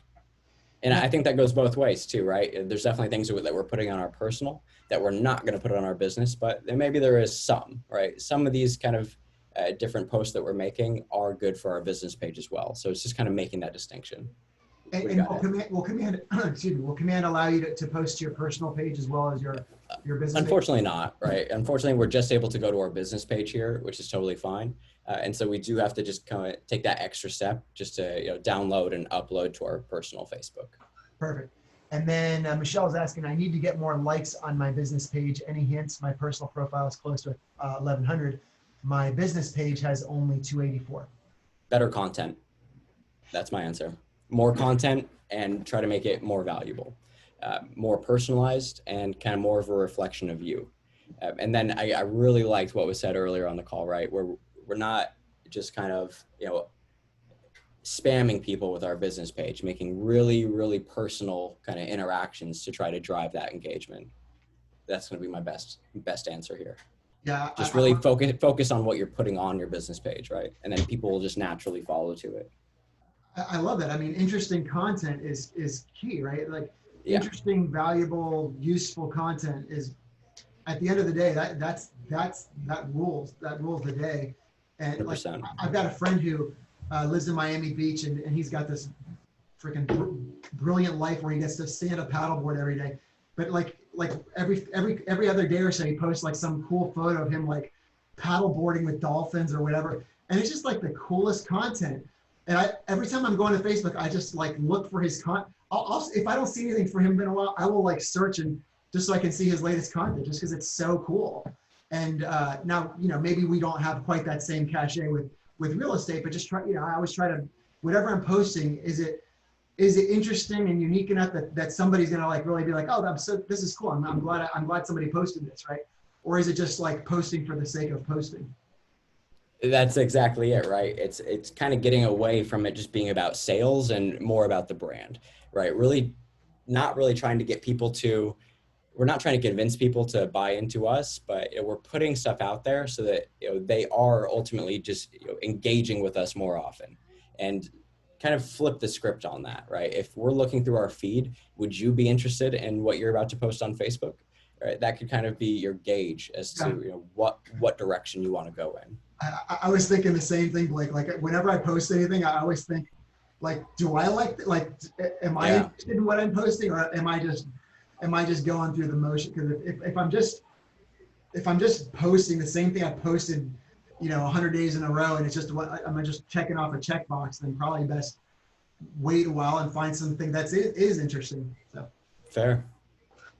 And I think that goes both ways too, right? There's definitely things that we're putting on our personal that we're not going to put on our business, but maybe there is some, right? Some of these kind of different posts that we're making are good for our business page as well. So it's just kind of making that distinction. And will command allow you to post to your personal page as well as your business Unfortunately not, right? Unfortunately, we're just able to go to our business page here, which is totally fine. And so we do have to just kind of take that extra step just to download and upload to our personal Facebook. Perfect. And then Michelle's asking, I need to get more likes on my business page. Any hints? My personal profile is close to 1,100. My business page has only 284. Better content. That's my answer. More content and try to make it more valuable, more personalized, and kind of more of a reflection of you. And then I really liked what was said earlier on the call, right? Where we're not just kind of, spamming people with our business page, making really, really personal kind of interactions to try to drive that engagement. That's going to be my best answer here. Yeah. Just really focus on what you're putting on your business page, right? And then people will just naturally follow to it. I love that. I mean, interesting content is key, right? Like interesting, valuable, useful content is, at the end of the day, that rules the day. And 100%. like, I've got a friend who lives in Miami Beach, and he's got this freaking brilliant life where he gets to stand a paddleboard every day. But like every other day or so, he posts like some cool photo of him like paddleboarding with dolphins or whatever, and it's just like the coolest content. And every time I'm going to Facebook, I just like look for his content. If I don't see anything for him in a while, I will like search and just so I can see his latest content, just because it's so cool. And now, maybe we don't have quite that same cachet with real estate, but just try, I always try to, whatever I'm posting, is it interesting and unique enough that somebody's gonna like really be like, oh, this is cool. I'm glad somebody posted this, right? Or is it just like posting for the sake of posting? That's exactly it, right? It's kind of getting away from it just being about sales and more about the brand, right? Really not really trying to get people to, we're not trying to convince people to buy into us, but we're putting stuff out there so that they are ultimately just engaging with us more often, and kind of flip the script on that, right? If we're looking through our feed, would you be interested in what you're about to post on Facebook? Right? That could kind of be your gauge as to what direction you want to go in. I was thinking the same thing, Blake. Like whenever I post anything, I always think, like, do I am I interested in what I'm posting, or am I just going through the motion? Because if I'm just posting the same thing I posted, 100 days in a row, and it's just I'm just checking off a checkbox, then probably best wait a while and find something that is interesting. So fair,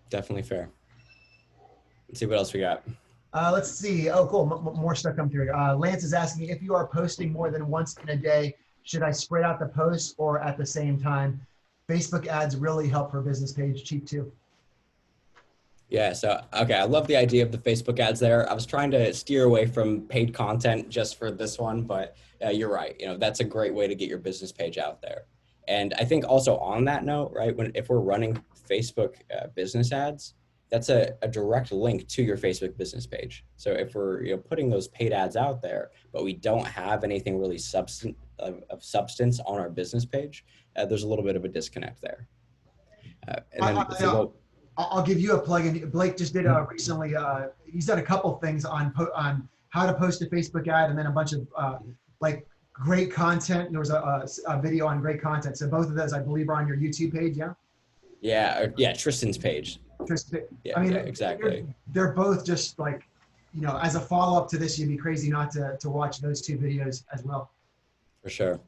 definitely fair. Let's see what else we got. Let's see. Oh, cool. More stuff come through. Lance is asking, if you are posting more than once in a day, should I spread out the posts or at the same time? Facebook ads really help for a business page, cheap too. Yeah, so, okay, I love the idea of the Facebook ads there. I was trying to steer away from paid content just for this one, but you're right. That's a great way to get your business page out there. And I think also on that note, right, if we're running Facebook business ads, that's a direct link to your Facebook business page. So if we're putting those paid ads out there, but we don't have anything really of substance on our business page, there's a little bit of a disconnect there. And then I'll give you a plug in. Blake just did recently. He's done a couple things on how to post a Facebook ad, and then a bunch of like great content. There was a video on great content. So both of those, I believe, are on your YouTube page. Yeah. Yeah. Tristan's page. Tristan. Yeah, I mean, exactly. They're both just like, as a follow up to this, you'd be crazy not to watch those two videos as well. For sure.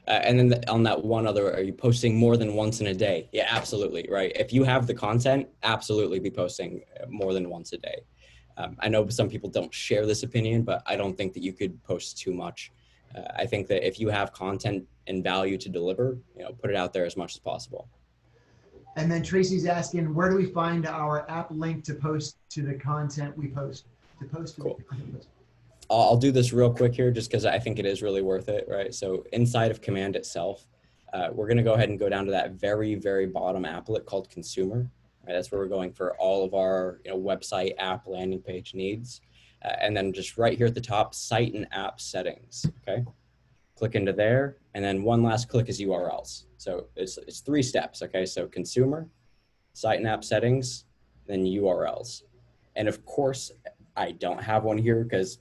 And then on that one other, are you posting more than once in a day? Yeah, absolutely. Right. If you have the content, absolutely be posting more than once a day. I know some people don't share this opinion, but I don't think that you could post too much. I think that if you have content and value to deliver, put it out there as much as possible. And then Tracy's asking, where do we find our app link to post to the content we post? Cool. I'll do this real quick here just because I think it is really worth it, right? So inside of Command itself, we're going to go ahead and go down to that very, very bottom applet called Consumer. Right? That's where we're going for all of our website, app, landing page needs. And then just right here at the top, Site and App Settings, okay? Click into there, and then one last click is URLs. So it's 3 steps, okay? So Consumer, Site and App Settings, then URLs. And of course, I don't have one here because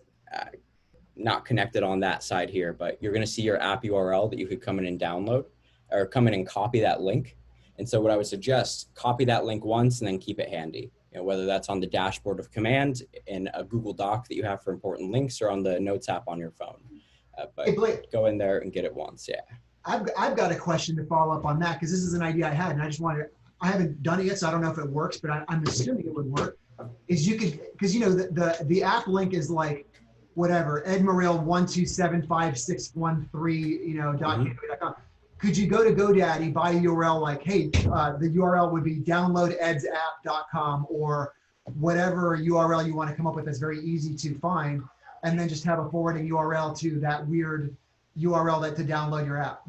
not connected on that side here, but you're going to see your app URL that you could come in and download or come in and copy that link. And so what I would suggest, copy that link once and then keep it handy, whether that's on the dashboard of Command in a Google Doc that you have for important links or on the Notes app on your phone. But hey, Blake, go in there and get it once. Yeah. I've got a question to follow up on that because this is an idea I had and I haven't done it yet, so I don't know if it works, but I'm assuming it would work. Is you could, because the app link is like whatever, edmoril1275613, .com. Could you go to GoDaddy, buy a URL like, hey, the URL would be downloadeddsapp.com or whatever URL you want to come up with that's very easy to find, and then just have a forwarding URL to that weird URL to download your app.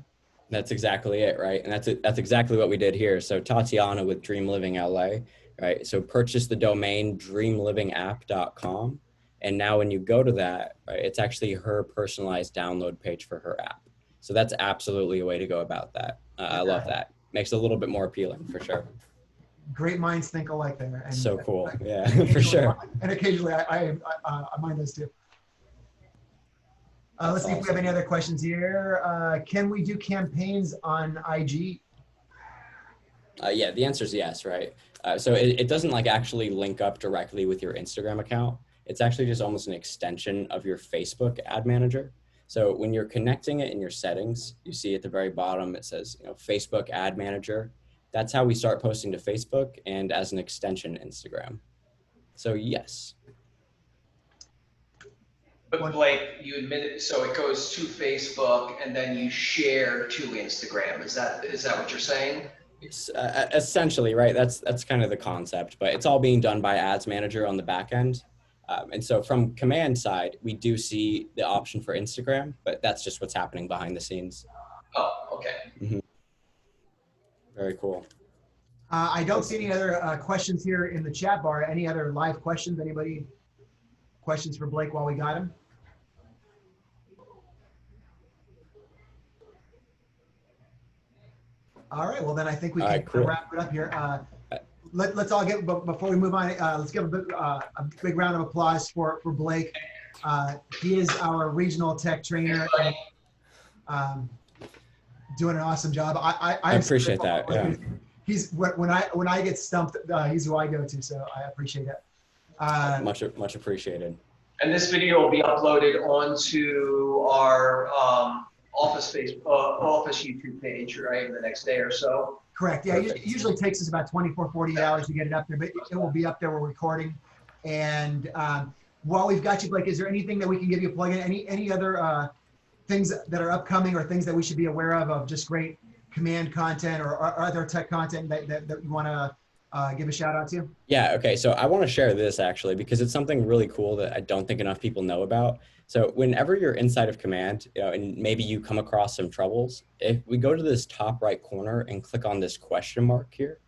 That's exactly it, right? And that's exactly what we did here. So Tatiana with Dream Living LA, right? So purchase the domain dreamlivingapp.com. And now when you go to that, right, it's actually her personalized download page for her app. So that's absolutely a way to go about that. I love that. Makes it a little bit more appealing for sure. Great minds think alike there. And so cool. Yeah, for sure. And occasionally I mind those too. Let's see if we have any other questions here. Can we do campaigns on IG? Yeah, the answer is yes, right? So it doesn't like actually link up directly with your Instagram account. It's actually just almost an extension of your Facebook ad manager. So when you're connecting it in your settings, you see at the very bottom, it says, Facebook ad manager. That's how we start posting to Facebook and as an extension Instagram. So yes. But Blake, you admitted, so it goes to Facebook and then you share to Instagram. Is that what you're saying? Essentially, right? That's kind of the concept, but it's all being done by Ads Manager on the back end. And so from Command side, we do see the option for Instagram, but that's just what's happening behind the scenes. Oh, okay. Mm-hmm. Very cool. I don't see any other questions here in the chat bar. Any other live questions? Anybody? Questions for Blake while we got him? All right. Well, then I think we can wrap it up here. Let's all get, before we move on, let's give a big round of applause for Blake. He is our regional tech trainer and doing an awesome job. I appreciate that. Yeah. He's when I get stumped, he's who I go to. So I appreciate it. Much appreciated. And this video will be uploaded onto our office YouTube page, right, in the next day or so. Correct. Yeah, it usually takes us about 24, 48 hours to get it up there, but it will be up there. We're recording. And while we've got you, Blake, is there anything that we can give you a plug in? Any other things that are upcoming or things that we should be aware of just great Command content or other tech content that you want to give a shout out to? Yeah, okay. So I want to share this actually because it's something really cool that I don't think enough people know about. So whenever you're inside of command, and maybe you come across some troubles, if we go to this top right corner and click on this question mark here,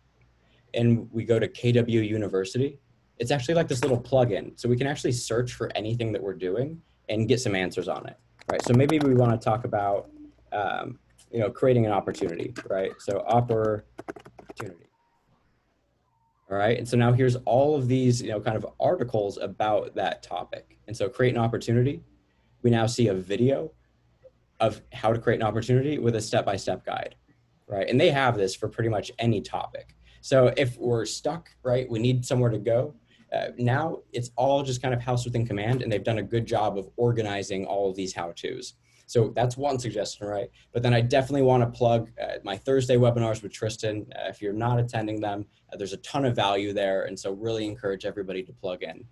and we go to KW University, it's actually like this little plugin. So we can actually search for anything that we're doing and get some answers on it, right? So maybe we want to talk about, creating an opportunity, right? So opportunity. All right. And so now here's all of these, kind of articles about that topic. And so create an opportunity. We now see a video of how to create an opportunity with a step-by-step guide, right? And they have this for pretty much any topic. So if we're stuck, right, we need somewhere to go. Now it's all just kind of housed within command, and they've done a good job of organizing all of these how-tos. So that's one suggestion, right? But then I definitely want to plug my Thursday webinars with Tristan. If you're not attending them, there's a ton of value there. And so really encourage everybody to plug in.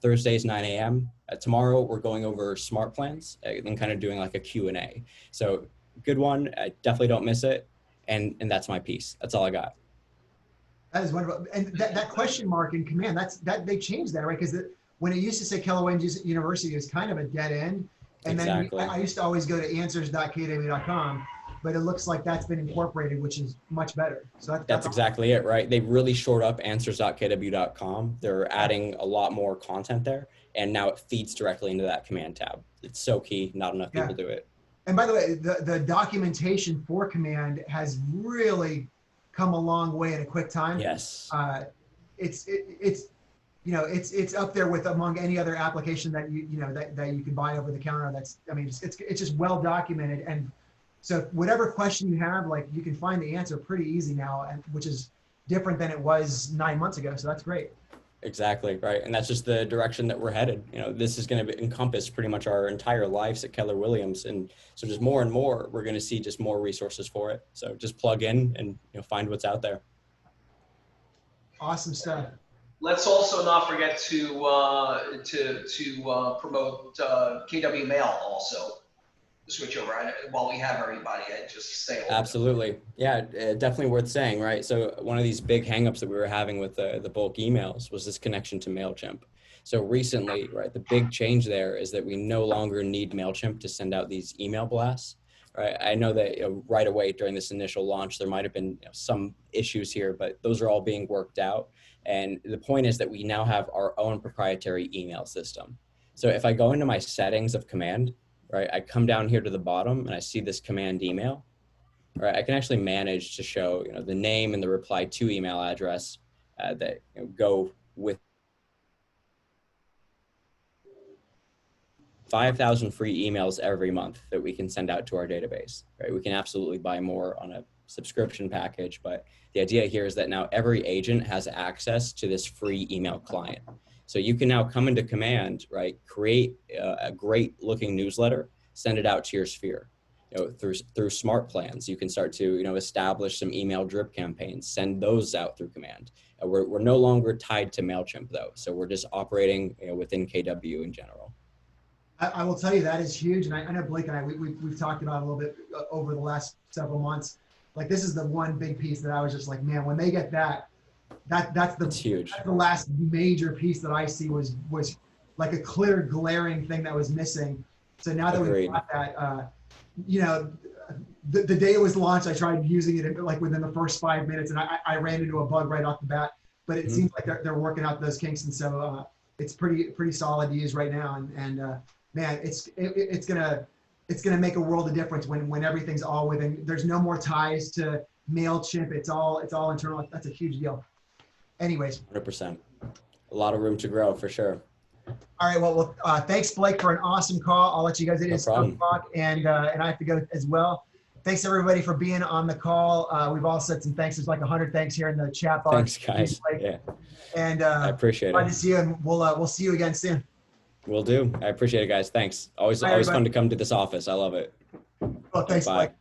Thursdays, 9 a.m. Tomorrow, we're going over smart plans and kind of doing like a Q&A. So good one. Definitely don't miss it. And that's my piece. That's all I got. That is wonderful. And that question mark in command, that they changed that, right? Because when it used to say Keller Williams University, it was kind of a dead end. And exactly. Then I used to always go to answers.kw.com, but it looks like that's been incorporated, which is much better. So that's exactly it, right? They really shored up answers.kw.com. They're adding a lot more content there, and now it feeds directly into that command tab. It's so key. Not enough people do it. And by the way, the documentation for command has really come a long way in a quick time. Yes. It's up there with among any other application that that you can buy over the counter. It's just well documented. And so whatever question you have, like, you can find the answer pretty easy now, and which is different than it was 9 months ago. So that's great. Exactly, right. And that's just the direction that we're headed. This is going to encompass pretty much our entire lives at Keller Williams. And so just more and more, we're going to see just more resources for it. So just plug in and find what's out there. Awesome stuff. Let's also not forget to promote KW Mail also. Switch over while we have everybody. I just say absolutely. Yeah, definitely worth saying, right? So one of these big hangups that we were having with the bulk emails was this connection to MailChimp. So recently, right, the big change there is that we no longer need MailChimp to send out these email blasts. Right. I know that right away during this initial launch, there might have been some issues here, but those are all being worked out. And the point is that we now have our own proprietary email system. So if I go into my settings of command, right, I come down here to the bottom and I see this command email, right, I can actually manage to show, the name and the reply to email address that go with 5,000 free emails every month that we can send out to our database, right? We can absolutely buy more on a subscription package, but the idea here is that now every agent has access to this free email client. So you can now come into command, right? Create a great looking newsletter, send it out to your sphere. Through smart plans, you can start to establish some email drip campaigns, send those out through command. We're no longer tied to MailChimp though, so we're just operating within KW in general. I will tell you that is huge, and I know Blake and I we've talked about it a little bit over the last several months. Like, this is the one big piece that I was just like, man, when they get that's huge. That's the last major piece that I see was like a clear glaring thing that was missing. So now that we've got that, the day it was launched, I tried using it like within the first 5 minutes, and I ran into a bug right off the bat. But it seems like they're working out those kinks, and so it's pretty solid to use right now. And man, it's gonna make a world of difference when everything's all within. There's no more ties to MailChimp. It's all internal. That's a huge deal. Anyways, 100%. A lot of room to grow for sure. All right. Well, thanks, Blake, for an awesome call. I'll let you guys. It is 12 o'clock, and I have to go as well. Thanks everybody for being on the call. We've all said some thanks. There's like 100 thanks here in the chat box. Thanks, guys. Yeah. And I appreciate it. Glad to see you, and we'll see you again soon. Will do. I appreciate it, guys. Thanks. Always fun to come to this office. I love it. Well, thanks, Bye. Blake.